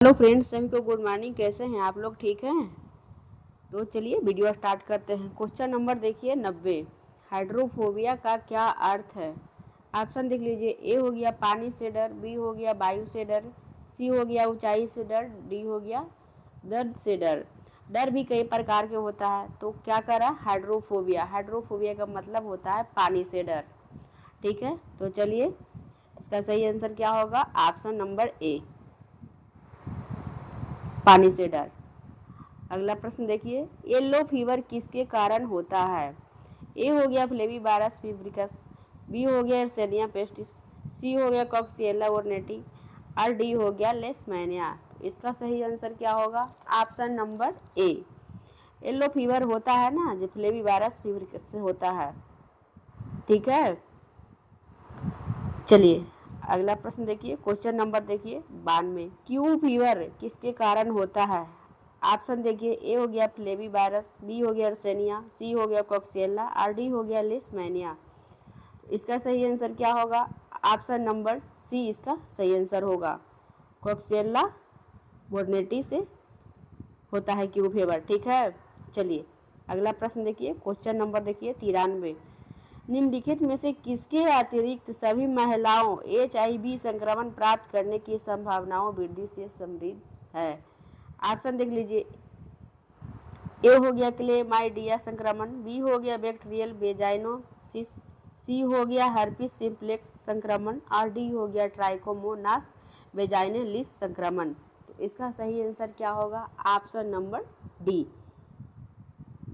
Hello friends, सभी को good morning. कैसे हैं आप लोग? ठीक हैं? तो चलिए वीडियो स्टार्ट करते हैं। क्वेश्चन नंबर देखिए 90। हाइड्रोफोबिया का क्या अर्थ है? ऑप्शन देख लीजिए। ए हो गया पानी से डर, बी हो गया वायु से डर, सी हो गया ऊंचाई से डर, डी हो गया दर्द से डर। डर भी कई प्रकार के होता है, तो क्या करा? हाइड्रोफोबिया। हाइड्रोफोबिया का मतलब होता है पानी से डर। ठीक है, तो चलिए इसका सही आंसर क्या होगा? ऑप्शन नंबर ए, पानी से डर। अगला प्रश्न देखिए। येलो फीवर किसके कारण होता है? ए हो गया फ्लेविवायरस फीब्रिकस, बी हो गया एर्सेनिया पेस्टिस, सी हो गया कॉक्सिएला ओर्नेटी और डी हो गया लेशमैनिया। तो इसका सही आंसर क्या होगा? Option number A. Yellow fever होता है ना, जो फ्लेविवायरस फीब्रिकस से होता है। ठीक है, चलिए अगला प्रश्न देखिए। क्वेश्चन नंबर देखिए 92। क्यू फीवर किसके कारण होता है? ऑप्शन देखिए। ए हो गया फ्लेविवायरस, बी हो गया एर्सेनिया, सी हो गया कॉक्सिएला और डी हो गया लेशमैनिया। इसका सही आंसर क्या होगा? ऑप्शन नंबर सी इसका सही आंसर होगा। कॉक्सिएला बोर्नेटी से होता है क्यू फीवर। ठीक है, चलिए अगला प्रश्न देखिए। क्वेश्चन नंबर देखिए 93। निम्नलिखित में से किसके अतिरिक्त सभी महिलाओं HIV संक्रमण प्राप्त करने की संभावनाओं वृद्धि से समृद्ध है? ऑप्शन देख लीजिए। ए हो गया क्लेमाइडिया संक्रमण, बी हो गया बैक्टीरियल वेजाइनोसिस, सी हो गया हर्पिस सिम्प्लेक्स संक्रमण और डी हो गया ट्राइकोमोनास वेजाइनलिस संक्रमण। तो इसका सही आंसर क्या होगा? Option number D.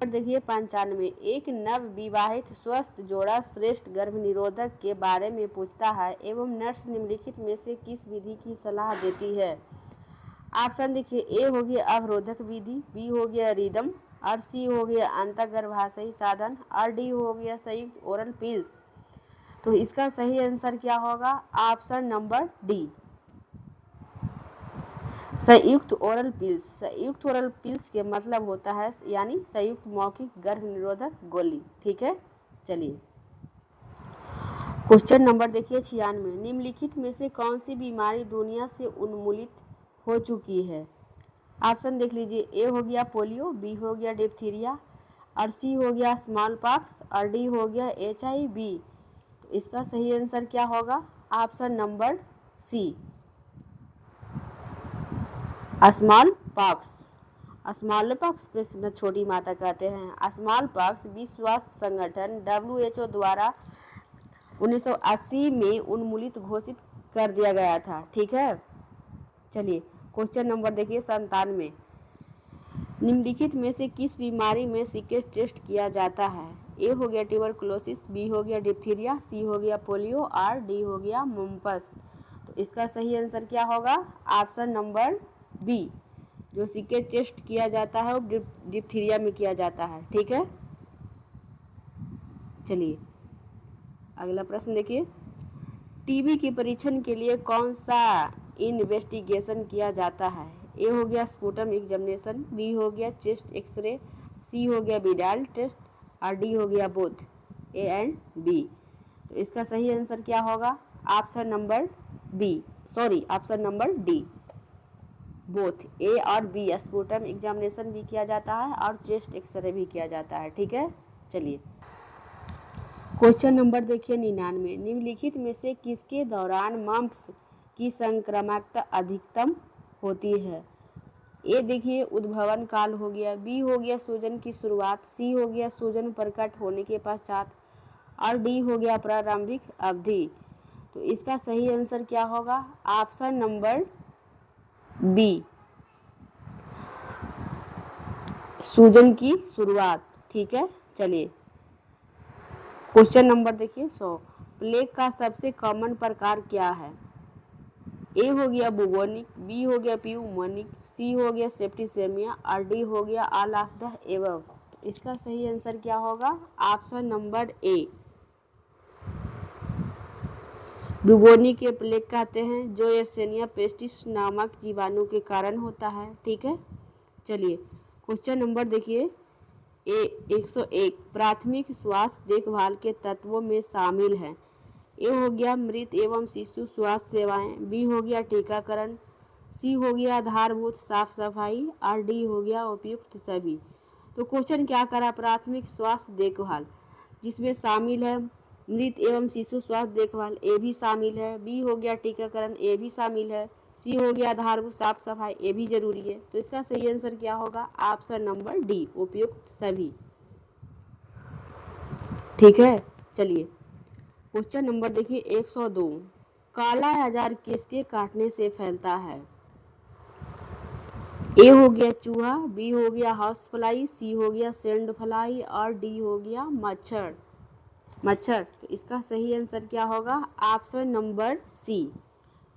देखिए 95। एक नव विवाहित स्वस्थ जोड़ा श्रेष्ठ गर्भ निरोधक के बारे में पूछता है एवं नर्स निम्नलिखित में से किस विधि की सलाह देती है? ऑप्शन देखिए। ए हो गया अवरोधक विधि, बी हो गया रिदम और सी हो गया अंतर्गर्भाशयी साधन और डी हो गया संयुक्त ओरल पिल्स। तो इसका सही आंसर क्या होगा? ऑप्शन नंबर डी, संयुक्त ओरल पिल्स। संयुक्त ओरल पिल्स के मतलब होता है यानी संयुक्त मौखिक गर्भ निरोधक गोली। ठीक है, चलिए क्वेश्चन नंबर देखिए 96। निम्नलिखित में से कौन सी बीमारी दुनिया से उन्मूलित हो चुकी है? ऑप्शन देख लीजिए। ए हो गया पोलियो, बी हो गया डिप्थीरिया और सी हो गया स्मॉल पॉक्स और डी हो गया HIV। तो इसका सही आंसर क्या होगा? Option number C, smallpox. Smallpox को छोटी माता कहते हैं। स्मॉल पॉक्स विश्व स्वास्थ्य संगठन WHO द्वारा 1980 में उन्मूलित घोषित कर दिया गया था। ठीक है, चलिए क्वेश्चन नंबर देखिए 97। निम्नलिखित में से किस बीमारी में सीक्रेट टेस्ट किया जाता है? ए हो गया ट्यूबरकुलोसिस, बी हो गया डिप्थीरिया, सी हो गया पोलियो और डी हो गया मम्पस। तो इसका सही आंसर क्या होगा? ऑप्शन नंबर बी, जो सीक्रेट टेस्ट किया जाता है वो डिप्थीरिया में किया जाता है। ठीक है, चलिए अगला प्रश्न देखिए। टीबी के परीक्षण के लिए कौन सा इन्वेस्टिगेशन किया जाता है? ए हो गया स्पुटम एग्जामिनेशन, बी हो गया चेस्ट एक्सरे, सी हो गया विडाल टेस्ट और डी हो गया बोथ ए एंड बी। तो इसका सही आंसर क्या होगा? Option number B, sorry option number D, both A और बी। स्पुटम एग्जामिनेशन भी किया जाता है और चेस्ट एक्सरे भी किया जाता है। ठीक है, चलिए क्वेश्चन नंबर देखिए 99। निम्नलिखित में से किसके दौरान मम्प्स की संक्रामकता अधिकतम होती है? ए देखिए उद्भवन काल हो गया, बी हो गया सूजन की शुरुआत, सी हो गया सूजन प्रकट होने के पश्चात और डी हो गया प्रारंभिक अवधि। तो इसका सही आंसर क्या होगा? ऑप्शन नंबर बी, सूजन की शुरुआत। ठीक है, चलिए क्वेश्चन नंबर देखिए 100। प्लेग का सबसे कॉमन प्रकार क्या है? ए हो गया बुगोनिक, बी हो गया प्यूमोनिक, सी हो गया सेप्टिसेमिया और डी हो गया ऑल ऑफ द एबव। इसका सही आंसर क्या होगा? ऑप्शन नंबर ए, बुगोनिक के प्लेग कहते हैं, जो एर्सेनिया पेस्टिस नामक जीवाणु के कारण होता है। ठीक है, चलिए क्वेश्चन नंबर देखिए 101। प्राथमिक स्वास्थ्य देखभाल के तत्वों में शामिल हैं। ए हो गया मृत एवं शिशु स्वास्थ्य सेवाएं, बी हो गया टीकाकरण, सी हो गया आधारभूत साफ सफाई, और डी हो गया उपयुक्त सभी। तो क्वेश्चन क्या करा, प्राथमिक स्वास्थ्य देखभाल जिसमें शामिल है मृत एवं शिशु स्वास्थ्य देखभाल, ए भी शामिल है। बी हो गया टीकाकरण, ए भी शामिल है। सी हो गया आधारभूत साफ सफाई, ए भी जरूरी है। तो इसका सही आंसर क्या होगा, ऑप्शन नंबर डी उपयुक्त सभी। ठीक है, चलिए क्वेश्चन नंबर देखिए 102, काला आजार किसके काटने से फैलता है। ए हो गया चूहा, बी हो गया हाउस फ्लाई, सी हो गया सेंड फ्लाई, और डी हो गया मच्छर। तो इसका सही आंसर क्या होगा, ऑप्शन नंबर सी।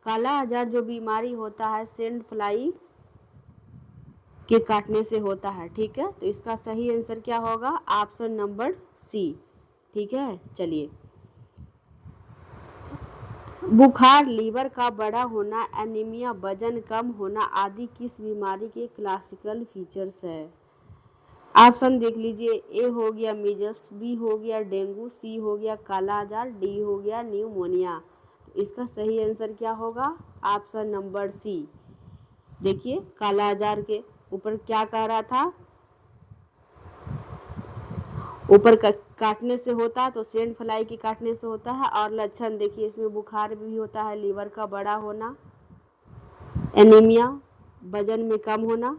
काला आजार जो बीमारी होता है सेंड फ्लाई के काटने से होता है। ठीक है, तो इसका सही आंसर क्या होगा, ऑप्शन नंबर सी। ठीक है, चलिए बुखार, लीवर का बड़ा होना, एनीमिया, वजन कम होना आदि किस बीमारी के क्लासिकल फीचर्स है। ऑप्शन देख लीजिए, ए हो गया मीजल्स, बी हो गया डेंगू, सी हो गया काला आजार, डी हो गया न्यूमोनिया। तो इसका सही आंसर क्या होगा, ऑप्शन नंबर सी। देखिए काला आजार के ऊपर क्या कह रहा था, ऊपर काटने से होता है तो सेंड फ्लाई के काटने से होता है, और लक्षण देखिए इसमें बुखार भी होता है, लीवर का बड़ा होना, एनीमिया, वजन में कम होना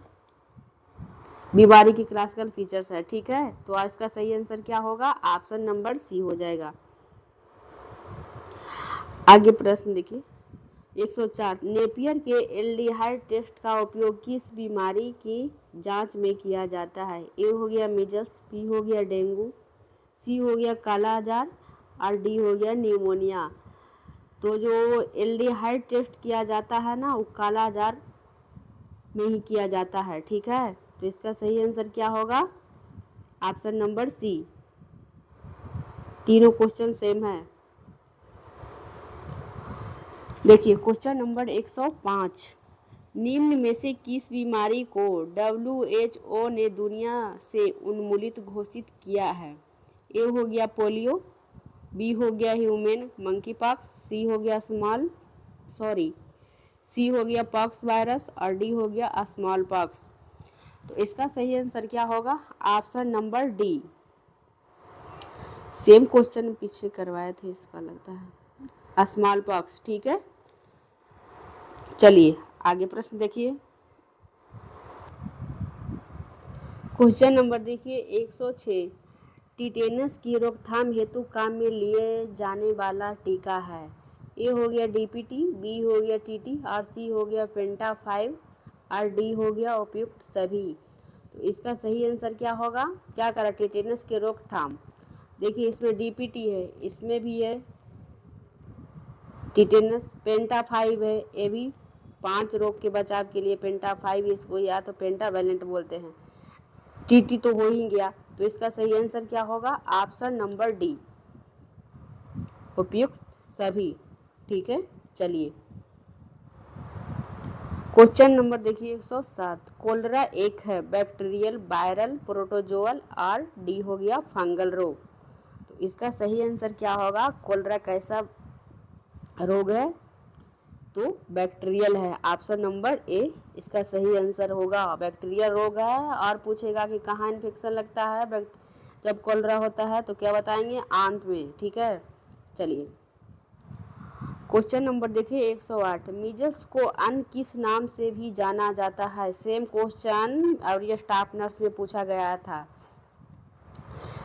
बीमारी की क्लासिकल फीचर्स है। ठीक है, तो इसका सही आंसर क्या होगा, ऑप्शन नंबर सी हो जाएगा। आगे प्रश्न देखिए 104, नेपियर के एल्डिहाइड टेस्ट का उपयोग किस बीमारी की जांच में किया जाता है। ए हो गया मीजल्स, बी हो गया डेंगू, सी हो गया काला आजार, और डी हो गया न्यूमोनिया। तो जो एल्डिहाइड टेस्ट किया जाता है ना, वो काला आजार में ही किया जाता है। ठीक है, तो इसका सही आंसर क्या होगा, ऑप्शन नंबर सी। तीनों क्वेश्चन सेम है। देखिए क्वेश्चन नंबर 105, निम्न में से किस बीमारी को WHO ने दुनिया से उन्मूलित घोषित किया है। ए हो गया पोलियो, बी हो गया ह्यूमन मंकी पॉक्स, सी हो गया सी हो गया पॉक्स वायरस, और डी हो गया स्मॉल पॉक्स। तो इसका सही आंसर क्या होगा, option number D. Same question पीछे करवाए थे, इसका लगता है स्मॉल पॉक्स। ठीक है, चलिए आगे प्रश्न देखिए। क्वेश्चन नंबर देखिए 106, टिटेनस की रोकथाम हेतु काम में लिए जाने वाला टीका है। ए हो गया DPT, बी हो गया TT, और सी हो गया पेंटा 5, और डी हो गया उपयुक्त सभी। तो इसका सही आंसर क्या होगा, क्या करा टिटेनस के रोकथाम। देखिए इसमें DPT है, इसमें भी है टिटेनस, पेंटा 5 है, ये भी 5 रोग के बचाव के लिए पेंटा 5, इसको या तो पेंटावैलेंट बोलते हैं। TT तो हो ही गया, तो इसका सही आंसर क्या होगा, ऑप्शन नंबर डी उपयुक्त सभी। ठीक है, चलिए क्वेश्चन नंबर देखिए 107, कोलेरा एक है बैक्टीरियल, वायरल, प्रोटोजोअल, और डी हो गया फंगल रोग। तो इसका सही आंसर क्या होगा, कोलेरा कैसा रोग है, तो बैक्टीरियल है, ऑप्शन नंबर ए इसका सही आंसर होगा। बैक्टीरियल रोग है, और पूछेगा कि कहाँ इन्फेक्शन लगता है जब कोलेरा होता है, तो क्या बताएंगे, आंत में। ठीक है, चलिए क्वेश्चन नंबर देखिए 108, मीजल्स को अन्य किस नाम से भी जाना जाता है। सेम क्वेश्चन और ये स्टाफ नर्स में पूछा गया था,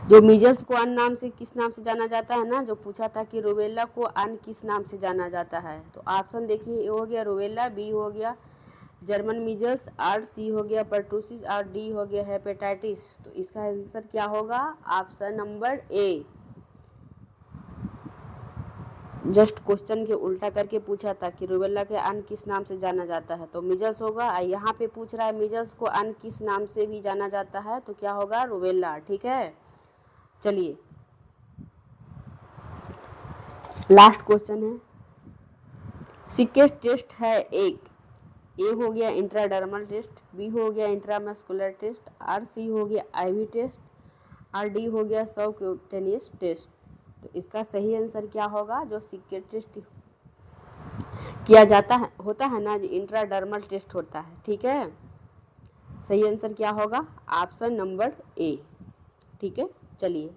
जो मीजल्स को अन्य नाम से किस नाम से जाना जाता है ना, जो पूछा था कि रूबेला को अन्य किस नाम से जाना जाता है। तो ऑप्शन देखिए, ए हो गया रूबेला, बी हो गया जर्मन मीजल्स, और सी हो गया परटूसिस, और डी हो गया हेपेटाइटिस। तो इसका आंसर क्या होगा, option number A. Just question के उल्टा करके पूछा था कि रूबेला के अन्य किस नाम से जाना जाता है, तो मीजल्स होगा। यहाँ पे पूछ रहा है मीजल्स को अन्य किस नाम से भी जाना जाता है, तो क्या होगा, रूबेला। ठीक है, चलिए लास्ट क्वेश्चन है, सिकेट टेस्ट है एक। ए हो गया इंट्राडर्मल टेस्ट, बी हो गया इंट्रामस्कुलर टेस्ट, और सी हो गया IV टेस्ट, और डी हो गया सबक्यूटेनियस टेस्ट। तो इसका सही आंसर क्या होगा, जो सिकेट टेस्ट किया जाता है, होता है ना जी, इंट्राडर्मल टेस्ट होता है। ठीक है, सही आंसर क्या होगा? Option number A. ठीक है, चलिए।